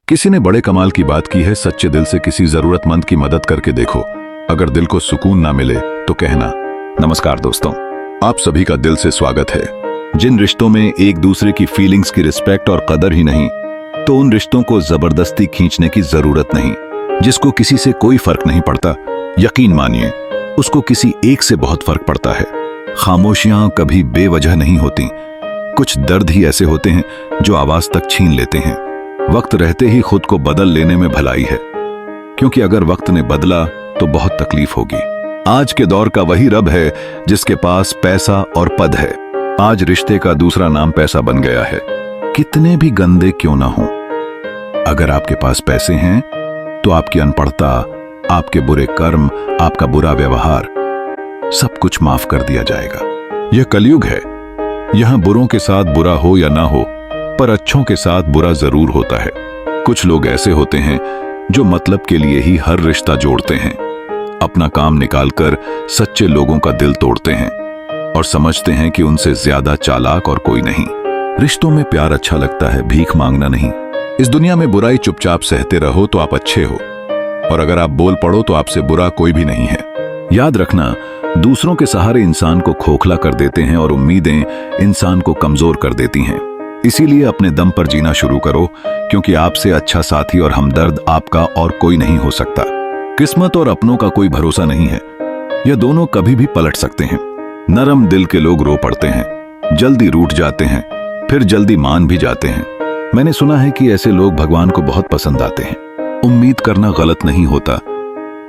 किसी ने बड़े कमाल की बात की है, सच्चे दिल से किसी जरूरतमंद की मदद करके देखो, अगर दिल को सुकून ना मिले तो कहना। नमस्कार दोस्तों, आप सभी का दिल से स्वागत है। जिन रिश्तों में एक दूसरे की फीलिंग्स की रिस्पेक्ट और कदर ही नहीं, तो उन रिश्तों को जबरदस्ती खींचने की जरूरत नहीं। जिसको किसी से कोई फर्क नहीं पड़ता, यकीन मानिए उसको किसी एक से बहुत फर्क पड़ता है। खामोशियां कभी बेवजह नहीं होती, कुछ दर्द ही ऐसे होते हैं जो आवाज तक छीन लेते हैं। वक्त रहते ही खुद को बदल लेने में भलाई है, क्योंकि अगर वक्त ने बदला तो बहुत तकलीफ होगी। आज के दौर का वही रब है जिसके पास पैसा और पद है। आज रिश्ते का दूसरा नाम पैसा बन गया है, कितने भी गंदे क्यों ना हो। अगर आपके पास पैसे हैं तो आपकी अनपढ़ता, आपके बुरे कर्म, आपका बुरा व्यवहार, सब कुछ माफ कर दिया जाएगा। यह कलयुग है, यहां बुरों के साथ बुरा हो या ना हो, पर अच्छों के साथ बुरा जरूर होता है। कुछ लोग ऐसे होते हैं जो मतलब के लिए ही हर रिश्ता जोड़ते हैं, अपना काम निकालकर सच्चे लोगों का दिल तोड़ते हैं और समझते हैं कि उनसे ज्यादा चालाक और कोई नहीं। रिश्तों में प्यार अच्छा लगता है, भीख मांगना नहीं। इस दुनिया में बुराई चुपचाप सहते रहो तो आप अच्छे हो, और अगर आप बोल पड़ो तो आपसे बुरा कोई भी नहीं है। याद रखना, दूसरों के सहारे इंसान को खोखला कर देते हैं और उम्मीदें इंसान को कमजोर कर देती हैं। इसीलिए अपने दम पर जीना शुरू करो, क्योंकि आपसे अच्छा साथी और हमदर्द आपका और कोई नहीं हो सकता। किस्मत और अपनों का कोई भरोसा नहीं है, यह दोनों कभी भी पलट सकते हैं। नरम दिल के लोग रो पड़ते हैं, जल्दी रूठ जाते हैं, फिर जल्दी मान भी जाते हैं। मैंने सुना है कि ऐसे लोग भगवान को बहुत पसंद आते हैं। उम्मीद करना गलत नहीं होता,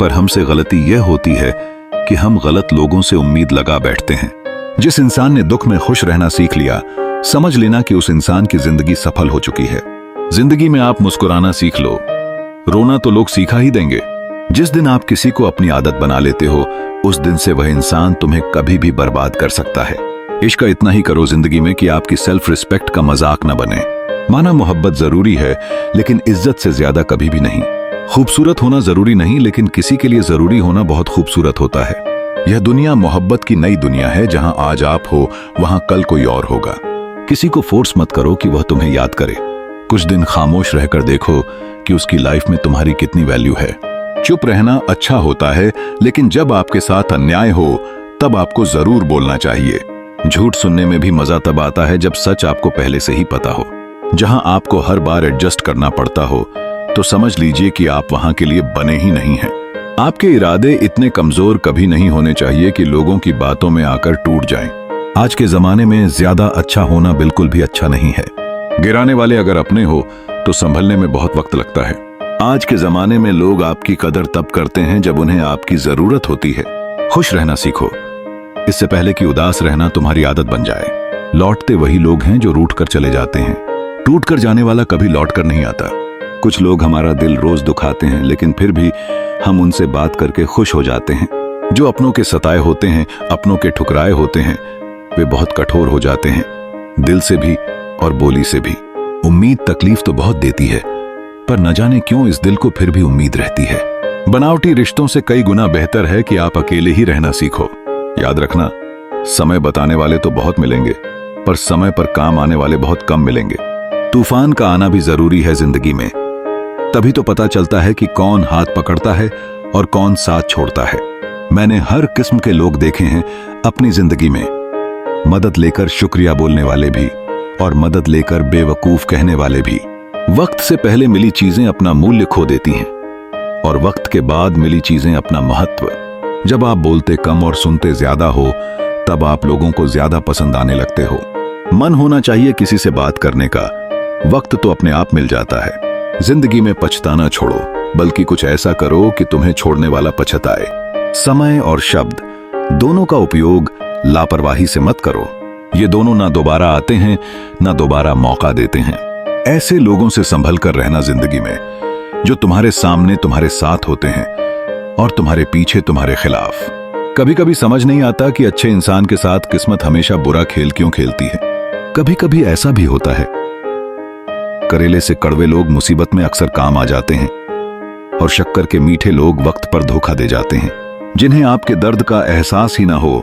पर हमसे गलती यह होती है कि हम गलत लोगों से उम्मीद लगा बैठते हैं। जिस इंसान ने दुख में खुश रहना सीख लिया, समझ लेना कि उस इंसान की जिंदगी सफल हो चुकी है। जिंदगी में आप मुस्कुराना सीख लो, रोना तो लोग सीखा ही देंगे। जिस दिन आप किसी को अपनी आदत बना लेते हो, उस दिन से वह इंसान तुम्हें कभी भी बर्बाद कर सकता है। इश्क इतना ही करो जिंदगी में कि आपकी सेल्फ रिस्पेक्ट का मजाक न बने। माना मोहब्बत जरूरी है, लेकिन इज्जत से ज्यादा कभी भी नहीं। खूबसूरत होना जरूरी नहीं, लेकिन किसी के लिए जरूरी होना बहुत खूबसूरत होता है। यह दुनिया मोहब्बत की नई दुनिया है, जहां आज आप हो वहां कल कोई और होगा। किसी को फोर्स मत करो कि वह तुम्हें याद करे। कुछ दिन खामोश रहकर देखो कि उसकी लाइफ में तुम्हारी कितनी वैल्यू है। चुप रहना अच्छा होता है, लेकिन जब आपके साथ अन्याय हो तब आपको जरूर बोलना चाहिए। झूठ सुनने में भी मजा तब आता है जब सच आपको पहले से ही पता हो। जहां आपको हर बार एडजस्ट करना पड़ता हो, तो समझ लीजिए कि आप वहां के लिए बने ही नहीं हैं। आपके इरादे इतने कमजोर कभी नहीं होने चाहिए कि लोगों की बातों में आकर टूट जाएं। आज के जमाने में ज्यादा अच्छा होना बिल्कुल भी अच्छा नहीं है। गिराने वाले अगर अपने हो तो संभलने में बहुत वक्त लगता है। आज के जमाने में लोग आपकी कदर तब करते हैं जब उन्हें आपकी जरूरत होती है। खुश रहना सीखो, इससे पहले कि उदास रहना तुम्हारी आदत बन जाए। लौटते वही लोग हैं जो रूठ कर चले जाते हैं। टूट कर जाने वाला कभी लौट कर नहीं आता। कुछ लोग हमारा दिल रोज दुखाते हैं, लेकिन फिर भी हम उनसे बात करके खुश हो जाते हैं। जो अपनों के सताए होते हैं, अपनों के ठुकराए होते हैं, वे बहुत कठोर हो जाते हैं, दिल से भी और बोली से भी। उम्मीद तकलीफ तो बहुत देती है, पर न जाने क्यों इस दिल को फिर भी उम्मीद रहती है। बनावटी रिश्तों से कई गुना बेहतर है कि आप अकेले ही रहना सीखो। याद रखना, समय बताने वाले तो बहुत मिलेंगे, पर समय पर काम आने वाले बहुत कम मिलेंगे। तूफान का आना भी जरूरी है जिंदगी में, तभी तो पता चलता है कि कौन हाथ पकड़ता है और कौन साथ छोड़ता है। मैंने हर किस्म के लोग देखे हैं अपनी जिंदगी में। मदद लेकर शुक्रिया बोलने वाले भी, और मदद लेकर बेवकूफ कहने वाले भी। वक्त से पहले मिली चीजें अपना मूल्य खो देती हैं, और वक्त के बाद मिली चीजें अपना महत्व। जब आप बोलते कम और सुनते ज्यादा हो, तब आप लोगों को ज्यादा पसंद आने लगते हो। मन होना चाहिए किसी से बात करने का, वक्त तो अपने आप मिल जाता है। जिंदगी में पछताना छोड़ो, बल्कि कुछ ऐसा करो कि तुम्हें छोड़ने वाला पछताए। समय और शब्द दोनों का उपयोग लापरवाही से मत करो। ये दोनों ना दोबारा आते हैं, ना दोबारा मौका देते हैं। ऐसे लोगों से संभल कर रहना जिंदगी में, जो तुम्हारे सामने तुम्हारे साथ होते हैं और तुम्हारे पीछे तुम्हारे खिलाफ। कभी कभी समझ नहीं आता कि अच्छे इंसान के साथ किस्मत हमेशा बुरा खेल क्यों खेलती है। कभी कभी ऐसा भी होता है, करेले से कड़वे लोग मुसीबत में अक्सर काम आ जाते हैं, और शक्कर के मीठे लोग वक्त पर धोखा दे जाते हैं। जिन्हें आपके दर्द का एहसास ही ना हो,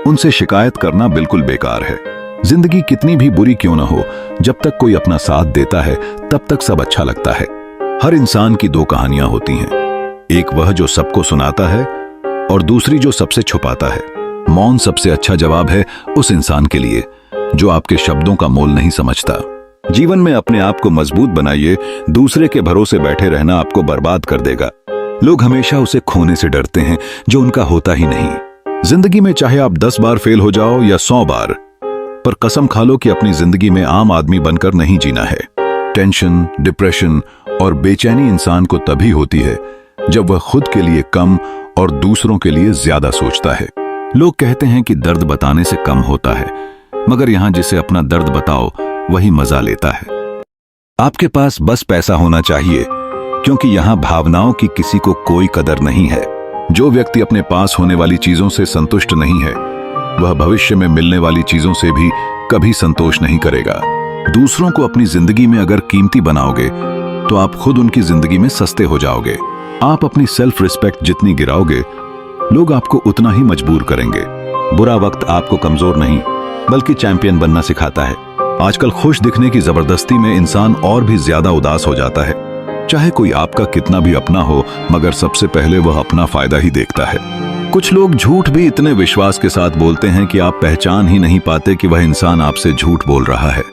उनसे शिकायत करना बिल्कुल बेकार है। जिंदगी कितनी भी बुरी क्यों ना हो, जब तक कोई अपना साथ देता है तब तक सब अच्छा लगता है। हर इंसान की दो कहानियां होती हैं, एक वह जो सबको सुनाता है और दूसरी जो सबसे छुपाता है। मौन सबसे अच्छा जवाब है उस इंसान के लिए जो आपके शब्दों का मोल नहीं समझता। जीवन में अपने आप को मजबूत बनाइए, दूसरे के भरोसे बैठे रहना आपको बर्बाद कर देगा। लोग हमेशा उसे खोने से डरते हैं जो उनका होता ही नहीं। जिंदगी में चाहे आप 10 बार फेल हो जाओ या 100 बार, पर कसम खा लो कि अपनी जिंदगी में आम आदमी बनकर नहीं जीना है। टेंशन, डिप्रेशन और बेचैनी इंसान को तभी होती है जब वह खुद के लिए कम और दूसरों के लिए ज्यादा सोचता है। लोग कहते हैं कि दर्द बताने से कम होता है, मगर यहां जिसे अपना दर्द बताओ वही मजा लेता है। आपके पास बस पैसा होना चाहिए, क्योंकि यहां भावनाओं की किसी को कोई कदर नहीं है। जो व्यक्ति अपने पास होने वाली चीजों से संतुष्ट नहीं है, वह भविष्य में मिलने वाली चीजों से भी कभी संतोष नहीं करेगा। दूसरों को अपनी जिंदगी में अगर कीमती बनाओगे तो आप खुद उनकी जिंदगी में सस्ते हो जाओगे। आप अपनी सेल्फ रिस्पेक्ट जितनी गिराओगे, लोग आपको उतना ही मजबूर करेंगे। बुरा वक्त आपको कमजोर नहीं बल्कि चैंपियन बनना सिखाता है। आजकल खुश दिखने की जबरदस्ती में इंसान और भी ज्यादा उदास हो जाता है। चाहे कोई आपका कितना भी अपना हो, मगर सबसे पहले वह अपना फायदा ही देखता है। कुछ लोग झूठ भी इतने विश्वास के साथ बोलते हैं कि आप पहचान ही नहीं पाते कि वह इंसान आपसे झूठ बोल रहा है।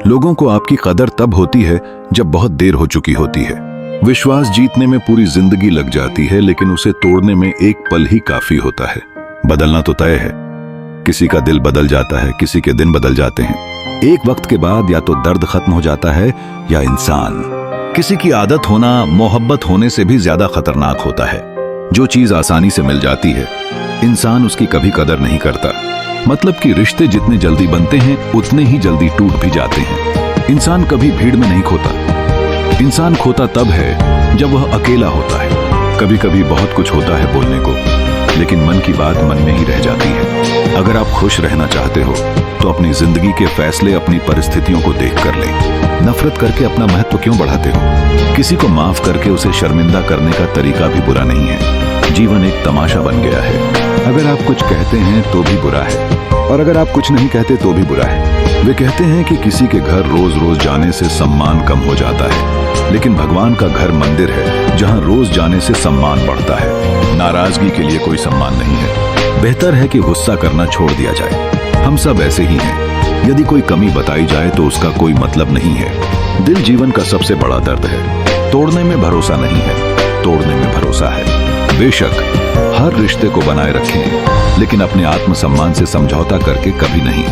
लोगों को आपकी कदर तब होती है जब बहुत देर हो चुकी होती है। विश्वास जीतने में पूरी जिंदगी लग जाती है, लेकिन उसे तोड़ने में एक पल ही काफी होता है। बदलना तो तय है, किसी का दिल बदल जाता है, किसी के दिन बदल जाते हैं। एक वक्त के बाद या तो दर्द खत्म हो जाता है या इंसान। किसी की आदत होना मोहब्बत होने से भी ज्यादा खतरनाक होता है। जो चीज आसानी से मिल जाती है, इंसान उसकी कभी कदर नहीं करता। मतलब कि रिश्ते जितने जल्दी बनते हैं उतने ही जल्दी टूट भी जाते हैं। इंसान कभी भीड़ में नहीं खोता। इंसान खोता तब है जब वह अकेला होता है। कभी कभी बहुत कुछ होता है बोलने को, लेकिन मन की बात मन में ही रह जाती है। अगर आप खुश रहना चाहते हो तो अपनी जिंदगी के फैसले अपनी परिस्थितियों को देख कर लें। नफरत करके अपना महत्व क्यों बढ़ाते हो? किसी को माफ करके उसे शर्मिंदा करने का तरीका भी बुरा नहीं है। जीवन एक तमाशा बन गया है। अगर आप कुछ कहते हैं तो भी बुरा है, और अगर आप कुछ नहीं कहते तो भी बुरा है। वे कहते हैं कि किसी के घर रोज रोज जाने से सम्मान कम हो जाता है, लेकिन भगवान का घर मंदिर है जहां रोज जाने से सम्मान बढ़ता है। नाराजगी के लिए कोई सम्मान नहीं है। बेहतर है कि गुस्सा करना छोड़ दिया जाए। हम सब ऐसे ही हैं। यदि कोई कमी बताई जाए तो उसका कोई मतलब नहीं है। दिल जीवन का सबसे बड़ा दर्द है। तोड़ने में भरोसा नहीं है, तोड़ने में भरोसा है। बेशक हर रिश्ते को बनाए रखें, लेकिन अपने आत्मसम्मान से समझौता करके कभी नहीं।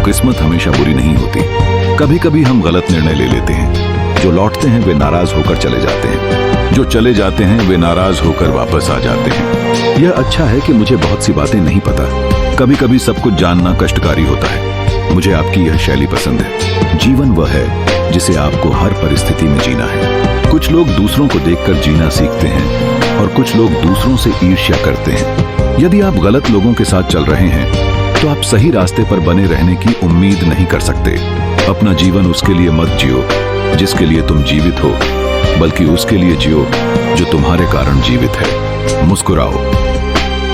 किस्मत हमेशा बुरी नहीं होती। कभी कभी हम गलत निर्णय ले लेते हैं। जो लौटते हैं वे नाराज होकर चले जाते हैं, जो चले जाते हैं वे नाराज होकर वापस आ जाते हैं। यह अच्छा है कि मुझे बहुत सी बातें नहीं पता। कभी कभी सब कुछ जानना कष्टकारी होता है। मुझे आपकी यह शैली पसंद है। जीवन वह है जिसे आपको हर परिस्थिति में जीना है। कुछ लोग दूसरों को देखकर जीना सीखते हैं और कुछ लोग दूसरों से ईर्ष्या करते हैं। यदि आप गलत लोगों के साथ चल रहे हैं तो आप सही रास्ते पर बने रहने की उम्मीद नहीं कर सकते। अपना जीवन उसके लिए मत जियो जिसके लिए तुम जीवित हो, बल्कि उसके लिए जियो जो तुम्हारे कारण जीवित है। मुस्कुराओ,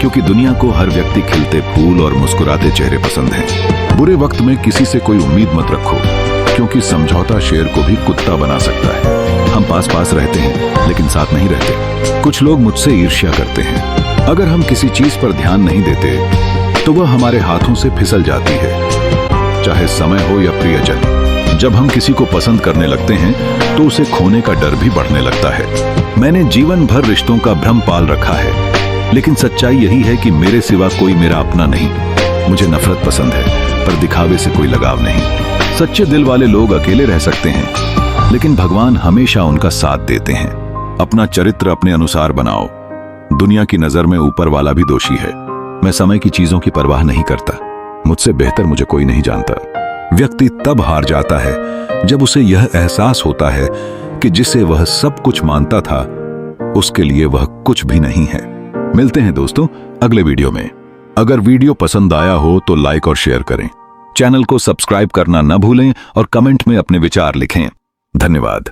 क्योंकि दुनिया को हर व्यक्ति खिलते फूल और मुस्कुराते चेहरे पसंद हैं। बुरे वक्त में किसी से कोई उम्मीद मत रखो, क्योंकि समझौता शेर को भी कुत्ता बना सकता है। हम पास पास रहते हैं लेकिन साथ नहीं रहते। कुछ लोग मुझसे ईर्ष्या करते हैं। अगर हम किसी चीज पर ध्यान नहीं देते तो वह हमारे हाथों से फिसल जाती है, चाहे समय हो या प्रियजन। जब हम किसी को पसंद करने लगते हैं तो उसे खोने का डर भी बढ़ने लगता है। मैंने जीवन भर रिश्तों का भ्रम पाल रखा है, लेकिन सच्चाई यही है कि मेरे सिवा कोई मेरा अपना नहीं। मुझे नफरत पसंद है, पर दिखावे से कोई लगाव नहीं। सच्चे दिल वाले लोग अकेले रह सकते हैं, लेकिन भगवान हमेशा उनका साथ देते हैं। अपना चरित्र अपने अनुसार बनाओ। दुनिया की नजर में ऊपर वाला भी दोषी है। मैं समय की चीजों की परवाह नहीं करता। मुझसे बेहतर मुझे कोई नहीं जानता। व्यक्ति तब हार जाता है जब उसे यह एहसास होता है कि जिसे वह सब कुछ मानता था उसके लिए वह कुछ भी नहीं है। मिलते हैं दोस्तों अगले वीडियो में। अगर वीडियो पसंद आया हो तो लाइक और शेयर करें। चैनल को सब्सक्राइब करना न भूलें और कमेंट में अपने विचार लिखें। धन्यवाद।